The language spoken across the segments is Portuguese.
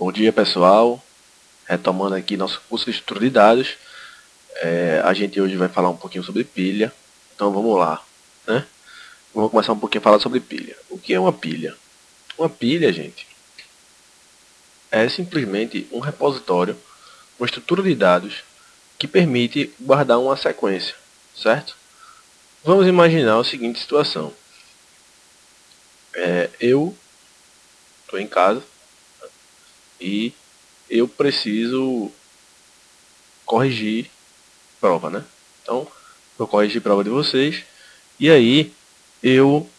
Bom dia, pessoal. Retomando aqui nosso curso de estrutura de dados, a gente hoje vai falar um pouquinho sobre pilha. Então vamos lá, né? Vamos começar um pouquinho a falar sobre pilha. O que é uma pilha? Uma pilha, gente, é simplesmente um repositório, uma estrutura de dados que permite guardar uma sequência, certo? Vamos imaginar a seguinte situação. Eu estou em casa e eu preciso corrigir prova, né? Então, eu corrigi a prova de vocês e aí eu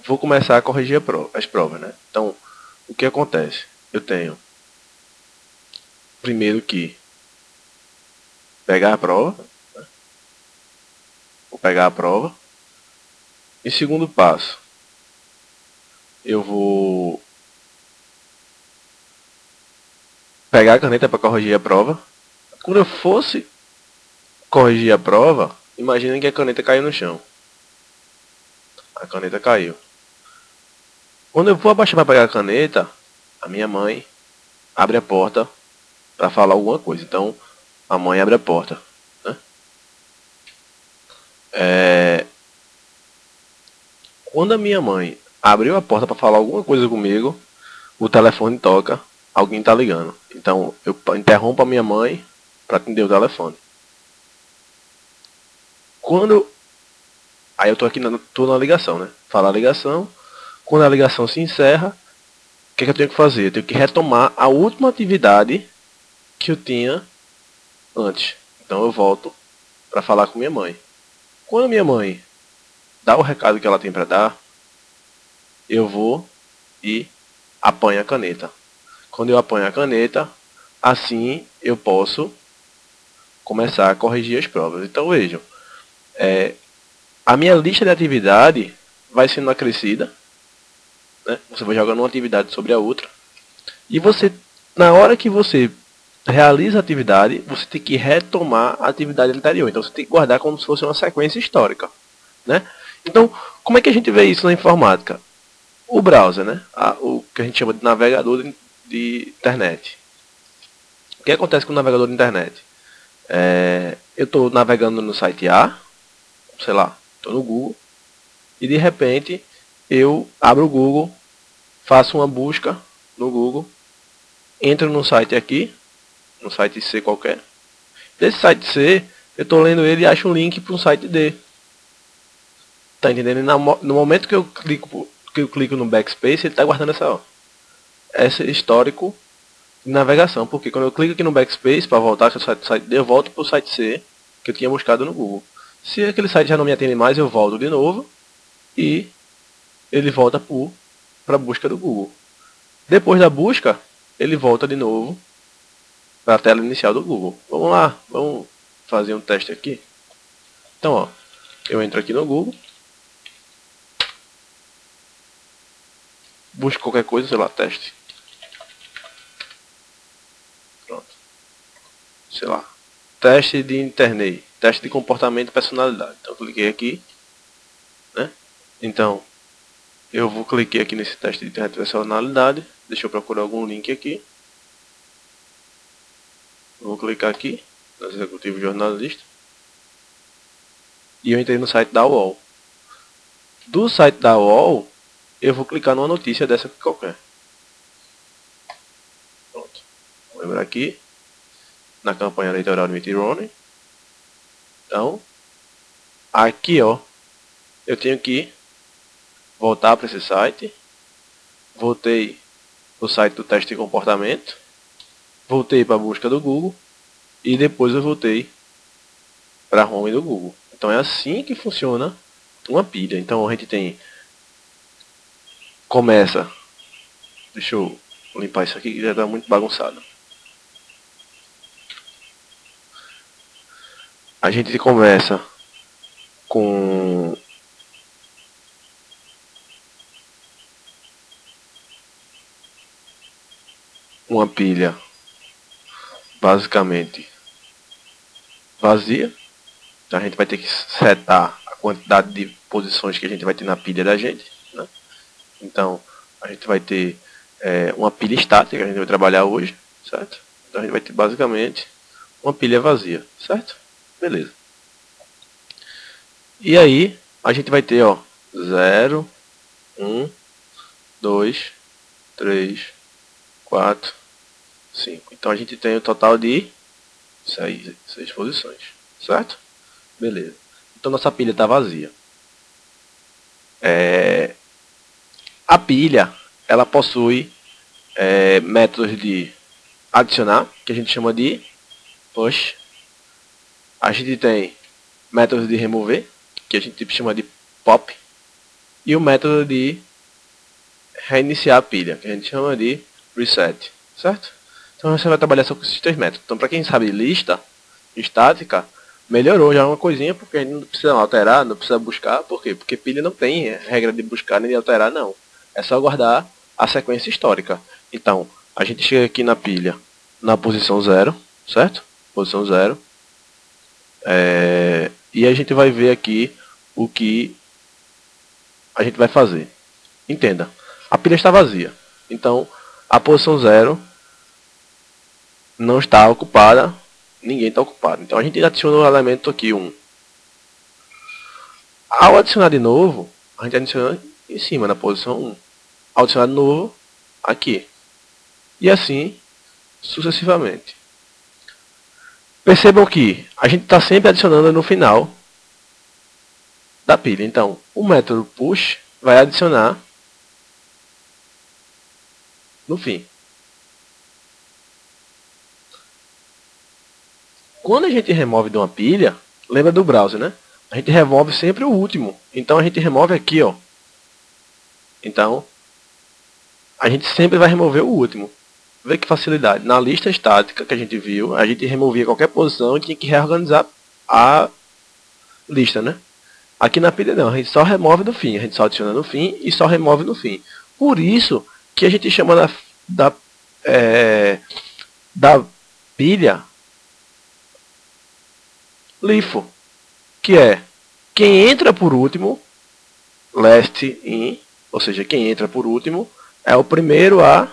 vou começar a corrigir as provas, né? Então, o que acontece? Eu tenho primeiro que pegar a prova, né? Vou pegar a prova. Em segundo passo, eu vou pegar a caneta para corrigir a prova. Quando eu fosse corrigir a prova, imaginem que a caneta caiu no chão. A caneta caiu. Quando eu vou abaixar para pegar a caneta, a minha mãe abre a porta para falar alguma coisa. Então, a mãe abre a porta, né? Quando a minha mãe abriu a porta para falar alguma coisa comigo, o telefone toca, alguém está ligando. Então, eu interrompo a minha mãe para atender o telefone. Aí eu tô aqui tô na ligação, né? Fala a ligação. Quando a ligação se encerra, o que eu tenho que fazer? Eu tenho que retomar a última atividade que eu tinha antes. Então eu volto para falar com minha mãe. Quando minha mãe dá o recado que ela tem para dar, eu vou e apanho a caneta. Quando eu apanho a caneta, assim eu posso começar a corrigir as provas. Então vejam, a minha lista de atividade vai sendo acrescida, né? Você vai jogando uma atividade sobre a outra. E você, na hora que você realiza a atividade, você tem que retomar a atividade anterior. Então você tem que guardar como se fosse uma sequência histórica, né? Então, como é que a gente vê isso na informática? O browser, né? O que a gente chama de navegador de internet. O que acontece com o navegador de internet? Eu estou navegando no site A, sei lá, estou no Google, e de repente eu abro o Google, faço uma busca no Google, entro no site aqui, no site C qualquer. Desse site C, eu estou lendo ele e acho um link para um site D. Tá entendendo? No momento que eu clico no backspace, ele está guardando esse histórico de navegação. Porque quando eu clico aqui no backspace para voltar para o site D, eu volto para o site C que eu tinha buscado no Google. Se aquele site já não me atende mais, eu volto de novo e ele volta para a busca do Google. Depois da busca, ele volta de novo para a tela inicial do Google. Vamos lá, vamos fazer um teste aqui. Então, ó, eu entro aqui no Google, busco qualquer coisa, sei lá, teste. Pronto. Sei lá, teste de internet, teste de comportamento e personalidade. Então, eu cliquei aqui, né? Então, eu vou clicar aqui nesse teste de internet e personalidade. Deixa eu procurar algum link aqui. Vou clicar aqui, no executivo jornalista. E eu entrei no site da UOL. Do site da UOL, eu vou clicar numa notícia dessa aqui qualquer. Pronto. Vou lembrar aqui. Na campanha eleitoral de Mitt Romney. Então, aqui, ó, eu tenho que voltar para esse site. Voltei para o site do teste de comportamento. Voltei para a busca do Google. E depois eu voltei para a home do Google. Então é assim que funciona uma pilha. Então a gente começa. Deixa eu limpar isso aqui que já está muito bagunçado. A gente começa com uma pilha basicamente vazia. Então a gente vai ter que setar a quantidade de posições que a gente vai ter na pilha da gente, né? Então a gente vai ter uma pilha estática que a gente vai trabalhar hoje, certo? Então a gente vai ter basicamente uma pilha vazia, certo? Beleza. E aí a gente vai ter, ó, 0, 1, 2, 3, 4, 5. Então a gente tem o total de 6 posições, certo? Beleza. Então nossa pilha está vazia. A pilha, ela possui métodos de adicionar, que a gente chama de push. A gente tem métodos de remover, que a gente chama de pop. E o método de reiniciar a pilha, que a gente chama de reset, certo? Então você vai trabalhar só com esses 3 métodos. Então para quem sabe lista estática, melhorou já uma coisinha, porque a gente não precisa alterar, não precisa buscar. Por quê? Porque pilha não tem regra de buscar nem de alterar, não. É só guardar a sequência histórica. Então, a gente chega aqui na pilha, na posição 0, certo? Posição 0. E a gente vai ver aqui o que a gente vai fazer. Entenda, a pilha está vazia. Então, a posição 0 não está ocupada, ninguém está ocupado. Então a gente adiciona o elemento aqui 1. Ao adicionar de novo, a gente adiciona em cima, na posição 1. Ao adicionar de novo, aqui. E assim, sucessivamente. Percebam que a gente está sempre adicionando no final da pilha. Então, o método push vai adicionar no fim. Quando a gente remove de uma pilha, lembra do browser, né? A gente remove sempre o último. Então a gente remove aqui, ó. Então, a gente sempre vai remover o último. Vê que facilidade. Na lista estática que a gente viu, a gente removia qualquer posição e tinha que reorganizar a lista, né? Aqui na pilha não, a gente só remove no fim. A gente só adiciona no fim e só remove no fim. Por isso que a gente chama da pilha LIFO, que é quem entra por último, last in, ou seja, quem entra por último é o primeiro a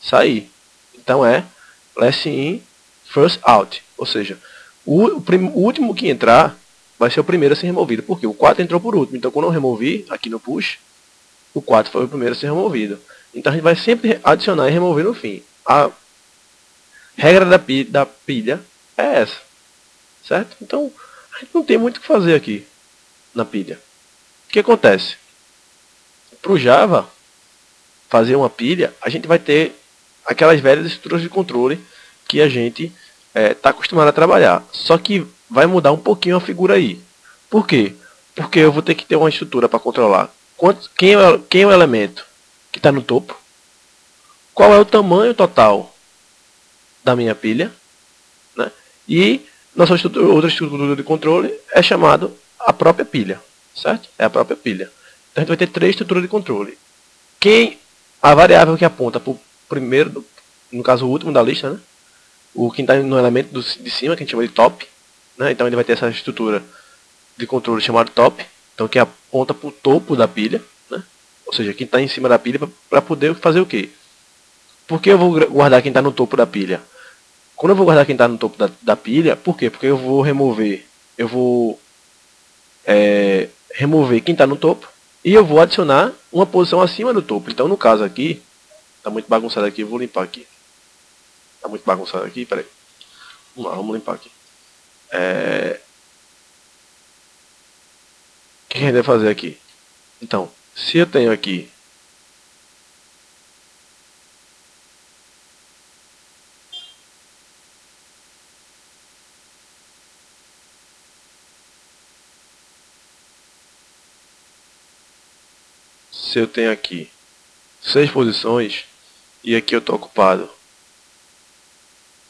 sair. Então é last in, first out, ou seja, o último que entrar vai ser o primeiro a ser removido, porque o 4 entrou por último. Então quando eu removi aqui no push, o 4 foi o primeiro a ser removido. Então a gente vai sempre adicionar e remover no fim. A regra da pilha é essa, certo? Então a gente não tem muito o que fazer aqui na pilha. O que acontece? Para o Java fazer uma pilha, a gente vai ter aquelas velhas estruturas de controle que a gente está acostumado a trabalhar. Só que vai mudar um pouquinho a figura aí. Por quê? Porque eu vou ter que ter uma estrutura para controlar quem é o elemento que está no topo, qual é o tamanho total da minha pilha, né? E nossa outra estrutura de controle é chamado a própria pilha, certo? É a própria pilha. Então a gente vai ter 3 estruturas de controle. A variável que aponta para o primeiro, no caso o último da lista, né? Quem está no elemento de cima, que a gente chama de top, né? Então ele vai ter essa estrutura de controle chamada top, então que aponta para o topo da pilha, né? Ou seja, quem está em cima da pilha para poder fazer o quê? Por que eu vou guardar quem está no topo da pilha? Quando eu vou guardar quem está no topo da pilha, por quê? Porque eu vou remover quem está no topo e eu vou adicionar uma posição acima do topo. Então no caso aqui, está muito bagunçado aqui, eu vou limpar aqui. Está muito bagunçado aqui, peraí. Vamos lá, vamos limpar aqui. O que a gente vai fazer aqui? Então, se eu tenho aqui se eu tenho aqui 6 posições e aqui eu estou ocupado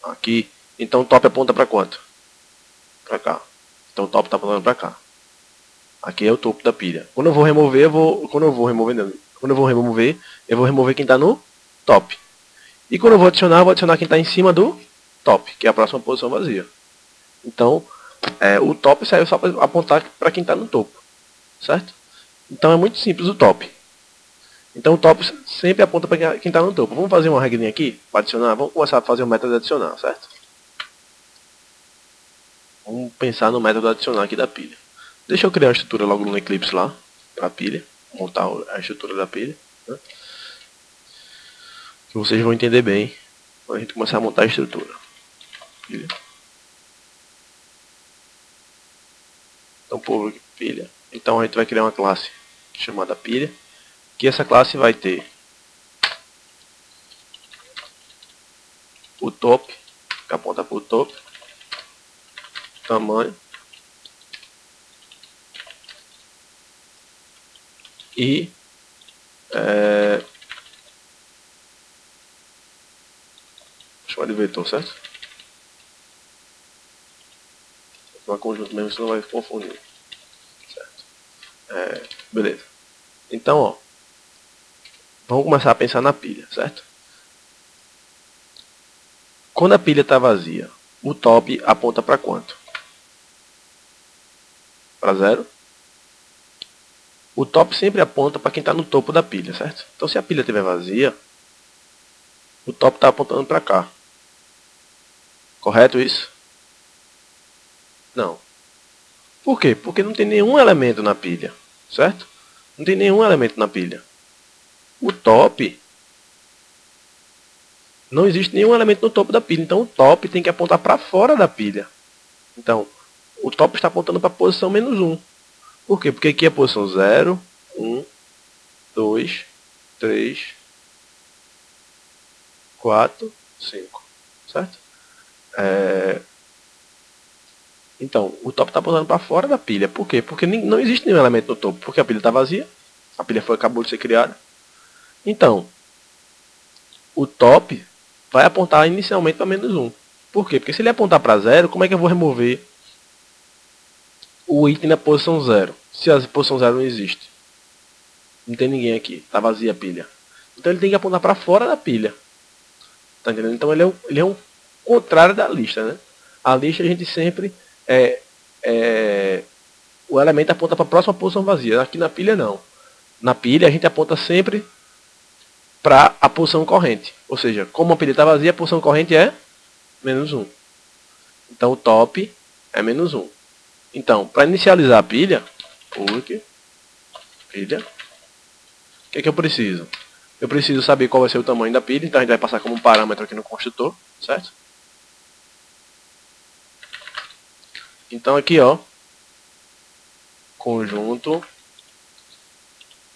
aqui, então o top aponta para quanto? Para cá. Então o top está apontando para cá. Aqui é o topo da pilha. Quando eu vou remover, eu vou remover quem está no top. E quando eu vou adicionar quem está em cima do top, que é a próxima posição vazia. Então, o top saiu só para apontar para quem está no topo, certo? Então é muito simples o top. Então o top sempre aponta para quem está no topo. Vamos fazer uma regrinha aqui para adicionar. Vamos começar a fazer o método de adicionar, certo? Vamos pensar no método de adicionar aqui da pilha. Deixa eu criar uma estrutura logo no Eclipse lá, para a pilha. Montar a estrutura da pilha. Né? Que vocês vão entender bem quando a gente começar a montar a estrutura. Pilha. Então, público pilha. Então a gente vai criar uma classe chamada pilha. Que essa classe vai ter o top, que aponta para o topo, tamanho e chamar de vetor, certo? Uma conjunto mesmo, senão vai confundir. Certo? Beleza. Então, ó, vamos começar a pensar na pilha, certo? Quando a pilha está vazia, o top aponta para quanto? Para 0. O top sempre aponta para quem está no topo da pilha, certo? Então, se a pilha estiver vazia, o top está apontando para cá. Correto isso? Não. Por quê? Porque não tem nenhum elemento na pilha, certo? Não tem nenhum elemento na pilha. O top, não existe nenhum elemento no topo da pilha, então o top tem que apontar para fora da pilha. Então, o top está apontando para a posição -1. Por quê? Porque aqui é a posição 0, 1, 2, 3, 4, 5, certo? Então, o top está apontando para fora da pilha. Por quê? Porque não existe nenhum elemento no topo, porque a pilha está vazia, a pilha acabou de ser criada. Então, o top vai apontar inicialmente para -1. Por quê? Porque se ele apontar para 0, como é que eu vou remover o item na posição 0? Se a posição 0 não existe. Não tem ninguém aqui. Está vazia a pilha. Então ele tem que apontar para fora da pilha. Tá entendendo? Então ele é um contrário da lista, né? A lista a gente sempre o elemento aponta para a próxima posição vazia. Aqui na pilha não. Na pilha a gente aponta sempre para a posição corrente. Ou seja, como a pilha está vazia, a posição corrente é -1. Então o top é -1. Então, para inicializar a pilha, pilha, o que é que eu preciso? Eu preciso saber qual vai ser o tamanho da pilha, então a gente vai passar como um parâmetro aqui no construtor, certo? Então aqui, ó, conjunto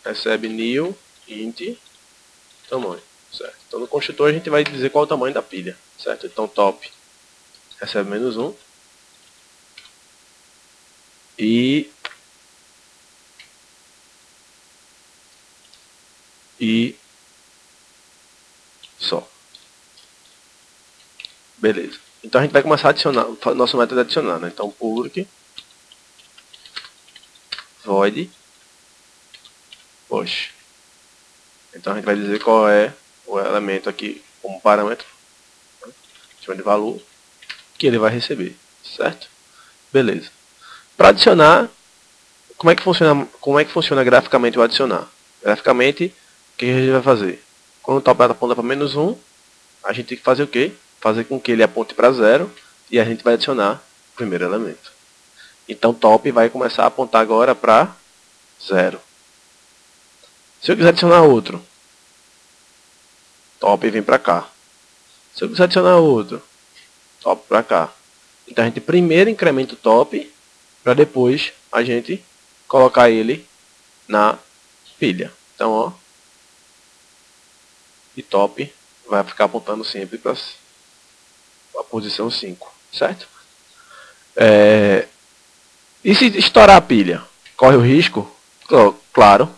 recebe new int tamanho, certo? Então no construtor a gente vai dizer qual é o tamanho da pilha, certo? Então top recebe -1 e só. Beleza. Então a gente vai começar a adicionar, o nosso método de adicionar, né? Então public void push. Então a gente vai dizer qual é o elemento aqui como parâmetro, né? Chama de valor, que ele vai receber, certo? Beleza. Para adicionar, como é que funciona graficamente o adicionar? Graficamente, o que a gente vai fazer? Quando o top aponta para -1, a gente tem que fazer o quê? Fazer com que ele aponte para 0 e a gente vai adicionar o primeiro elemento. Então top vai começar a apontar agora para 0. Se eu quiser adicionar outro, top vem para cá. Se eu quiser adicionar outro, top para cá. Então a gente primeiro incrementa o top para depois a gente colocar ele na pilha. Então, ó, e top vai ficar apontando sempre para a posição 5, certo? E se estourar a pilha, corre o risco? Claro,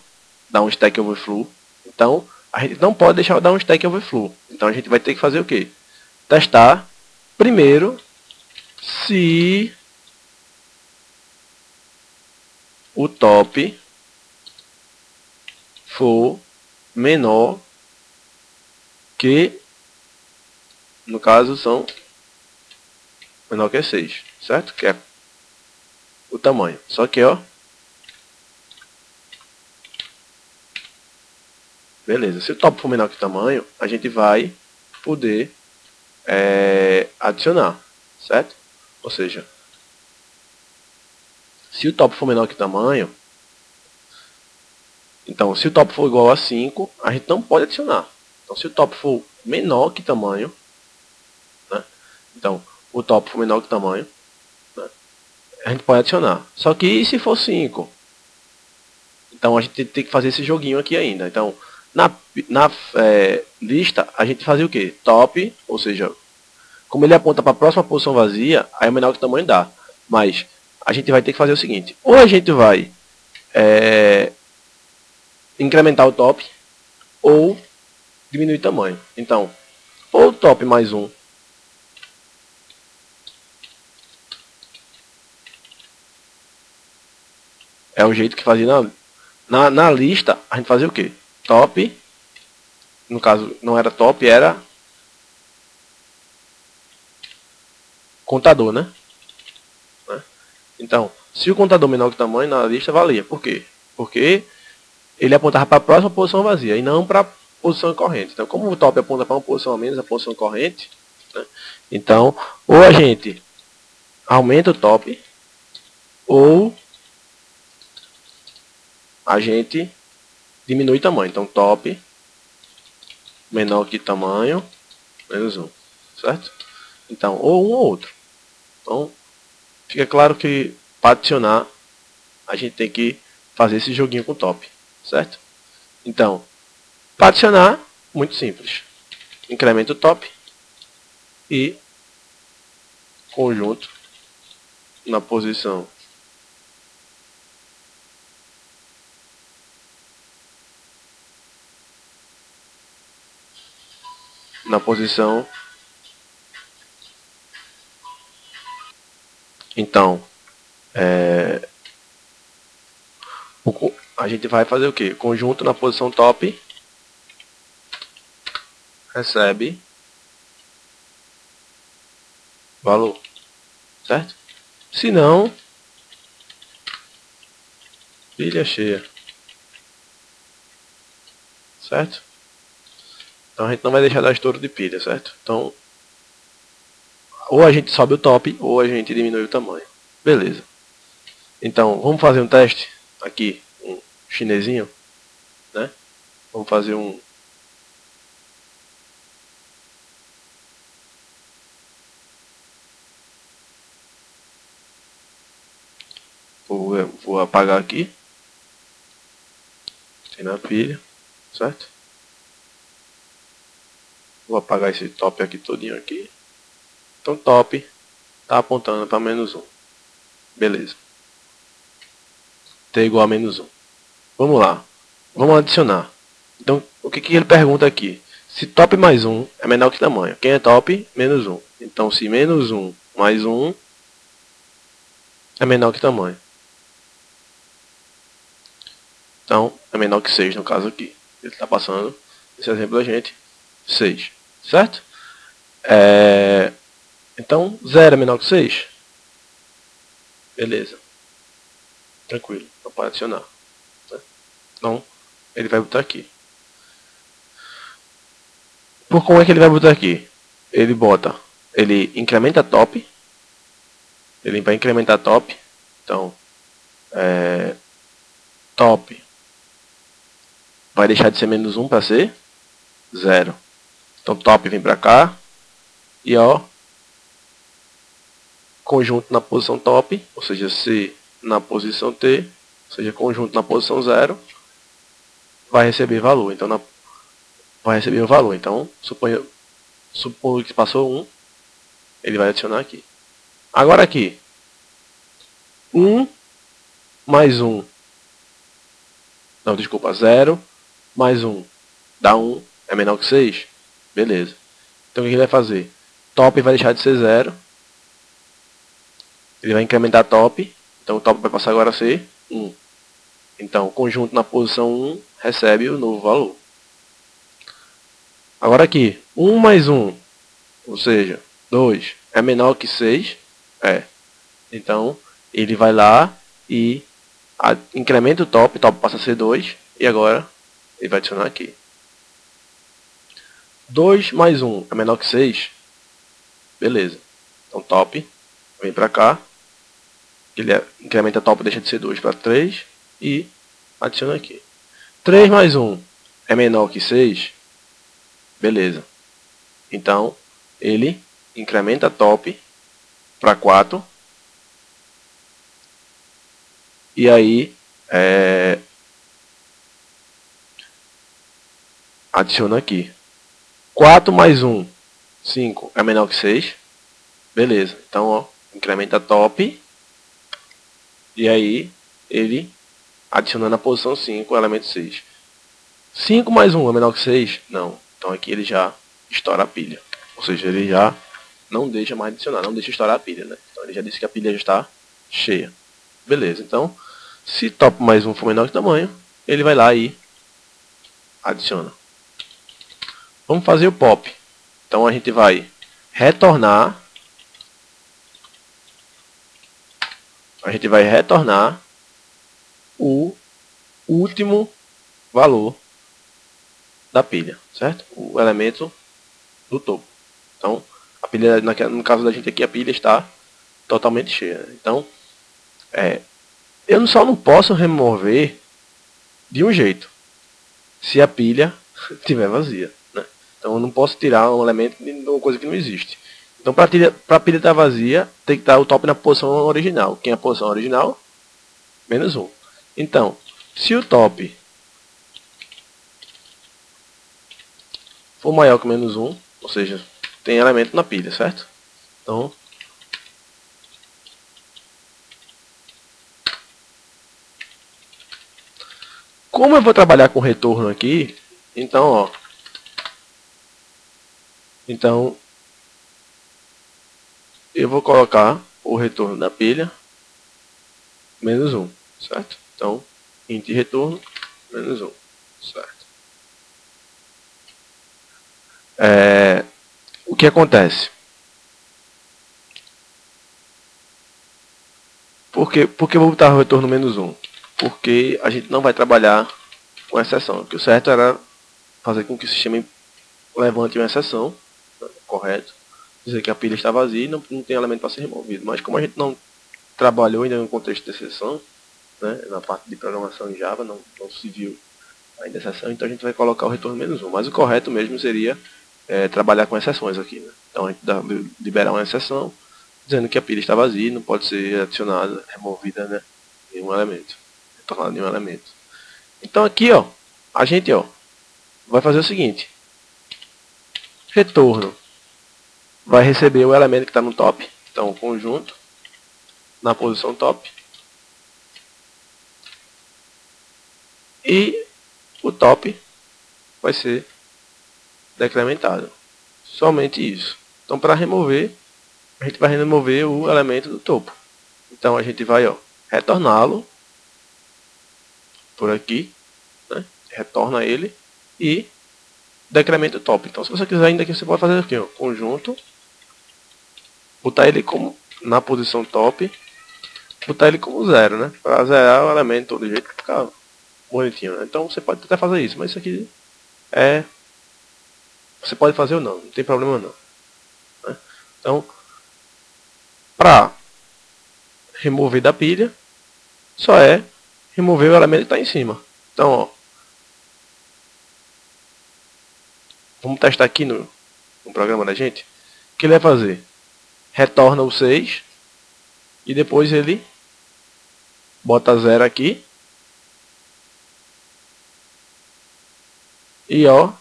dá um stack overflow. Então, a gente não pode deixar dar um stack overflow. Então, a gente vai ter que fazer o quê? Testar primeiro se o top for menor que, no caso, são menor que 6, certo? Que é o tamanho. Só que, ó, Beleza. Se o top for menor que o tamanho, a gente vai poder adicionar, certo? Ou seja, se o top for menor que o tamanho, então se o top for igual a 5, a gente não pode adicionar. Então se o top for menor que tamanho, né? Então o top for menor que tamanho, né? A gente pode adicionar. Só que e se for 5? Então a gente tem que fazer esse joguinho aqui ainda. Então na lista a gente fazia o que? Top, ou seja, como ele aponta para a próxima posição vazia, aí o menor que o tamanho dá. Mas a gente vai ter que fazer o seguinte: ou a gente vai incrementar o top, ou diminuir o tamanho. Então, ou top mais 1 é o jeito que fazia na lista. A gente fazia o que? Top, no caso não era top, era contador, né? Então, se o contador menor que o tamanho, na lista valia. Por quê? Porque ele apontava para a próxima posição vazia e não para a posição corrente. Então, como o top aponta para uma posição a menos, a posição corrente, né? Então, ou a gente aumenta o top, ou a gente diminui o tamanho. Então, top menor que tamanho, menos 1, certo? Então, ou um ou outro. Então, fica claro que para adicionar, a gente tem que fazer esse joguinho com o top, certo? Então, para adicionar, muito simples. Incremento o top e conjunto na posição então a gente vai fazer o que? Conjunto na posição top recebe valor, certo? Se não, pilha cheia, certo? Então a gente não vai deixar dar estouro de pilha, certo? Então, ou a gente sobe o top, ou a gente diminui o tamanho. Beleza. Então, vamos fazer um teste aqui, um chinesinho, né? Vamos fazer um vou apagar aqui. Tem na pilha, certo? Vou apagar esse top aqui todinho aqui. Então top está apontando para menos 1. Beleza. T igual a menos 1. Vamos lá. Vamos adicionar. Então o que ele pergunta aqui? Se top mais 1 é menor que tamanho. Quem é top? Menos 1. Então se menos 1 mais 1 é menor que tamanho. Então é menor que 6 no caso aqui. Ele está passando esse exemplo a gente. 6. Certo? Então 0 é menor que 6. Beleza. Tranquilo. Não pode adicionar. Então ele vai botar aqui. Por como é que ele vai botar aqui? Ele incrementa top. Ele vai incrementar top. Então, top vai deixar de ser menos 1 para ser 0. Então, top vem para cá. E ó, conjunto na posição top, ou seja, C na posição T, ou seja, conjunto na posição 0, vai receber valor. Então, vai receber o valor. Então, supondo que passou 1, ele vai adicionar aqui. Agora aqui, 1 mais 1. Não, desculpa, 0 mais 1 dá 1, é menor que 6. Beleza. Então o que ele vai fazer? Top vai deixar de ser 0. Ele vai incrementar top. Então o top vai passar agora a ser 1. Então o conjunto na posição 1 recebe o novo valor. Agora aqui, 1 mais 1, ou seja, 2, é menor que 6? É. Então ele vai lá e incrementa o top passa a ser 2. E agora ele vai adicionar aqui. 2 mais 1 é menor que 6. Beleza. Então top vem para cá. Ele incrementa top, deixa de ser 2 para 3. E adiciona aqui. 3 mais 1 é menor que 6. Beleza. Então ele incrementa top para 4. E aí adiciona aqui. 4 mais 1, 5 é menor que 6. Beleza. Então, ó, incrementa top. E aí, ele adiciona na posição 5 o elemento 6. 5 mais 1 é menor que 6? Não. Então aqui ele já estoura a pilha. Ou seja, ele já não deixa mais adicionar, não deixa estourar a pilha, né? Então ele já disse que a pilha já está cheia. Beleza. Então, se top mais 1 for menor que tamanho, ele vai lá e adiciona. Vamos fazer o pop. Então a gente vai retornar. O último valor da pilha, certo? O elemento do topo. Então, a pilha, no caso da gente aqui, a pilha está totalmente cheia. Então, eu só não posso remover de um jeito, se a pilha estiver vazia, né? Então, eu não posso tirar um elemento de uma coisa que não existe. Então, para a pilha estar vazia, tem que estar o top na posição original. Quem é a posição original? Menos 1. Então, se o top for maior que menos 1, ou seja, tem elemento na pilha, certo? Então, como eu vou trabalhar com retorno aqui, então, ó, eu vou colocar o retorno da pilha menos 1, certo? Então, int retorno menos 1, certo? O que acontece? Por que eu vou botar o retorno menos 1? Porque a gente não vai trabalhar com exceção. O certo era fazer com que o sistema levante uma exceção, correto? Dizer que a pilha está vazia e não tem elemento para ser removido. Mas como a gente não trabalhou ainda no contexto de exceção, né, na parte de programação em Java, não se viu ainda exceção, então a gente vai colocar o retorno menos 1. Mas o correto mesmo seria trabalhar com exceções aqui. Né? Então a gente liberar uma exceção, dizendo que a pilha está vazia e não pode ser adicionada, removida, né, nenhum elemento, retornado nenhum elemento. Então aqui, ó, a gente vai fazer o seguinte: retorno vai receber o elemento que está no top, então o conjunto na posição top, e o top vai ser decrementado. Somente isso. Então, para remover, a gente vai remover o elemento do topo. Então, a gente vai retorná-lo por aqui, né? Retorna ele e decrementa o top. Então, se você quiser ainda aqui, você pode fazer aqui, conjunto, botar ele como na posição top, botar ele como 0, né? Para zerar o elemento todo jeito, ficar bonitinho, né? Então, você pode até fazer isso, mas isso aqui você pode fazer ou não tem problema não. Né? Então, para remover da pilha, só remover o elemento que está em cima. Então, ó, vamos testar aqui no programa da gente. O que ele vai fazer? Retorna o 6 e depois ele bota 0 aqui. E ó,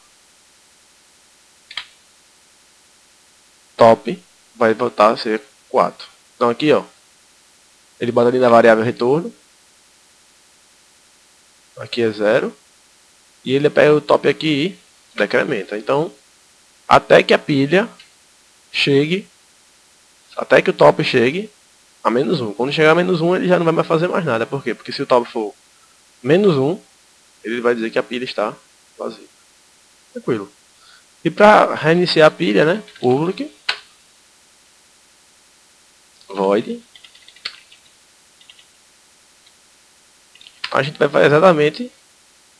top vai voltar a ser 4. Então aqui, ó, ele bota ali na variável retorno. Aqui é 0. E ele pega o top aqui e decrementa. Então, até que a pilha chegue, até que o top chegue a menos 1. Quando chegar a menos 1, ele já não vai mais fazer mais nada. Por quê? Porque se o top for menos 1, ele vai dizer que a pilha está vazia. Tranquilo. E para reiniciar a pilha, né? Public void. A gente vai fazer exatamente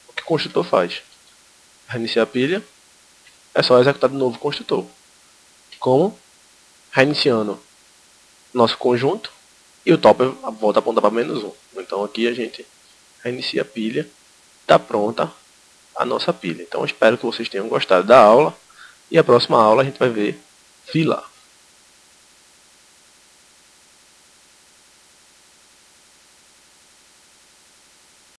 o que o construtor faz. Reiniciar a pilha. é só executar de novo o construtor. Como? Reiniciando nosso conjunto e o top volta a apontar para -1. Então aqui a gente reinicia a pilha, está pronta a nossa pilha. Então espero que vocês tenham gostado da aula e a próxima aula a gente vai ver fila.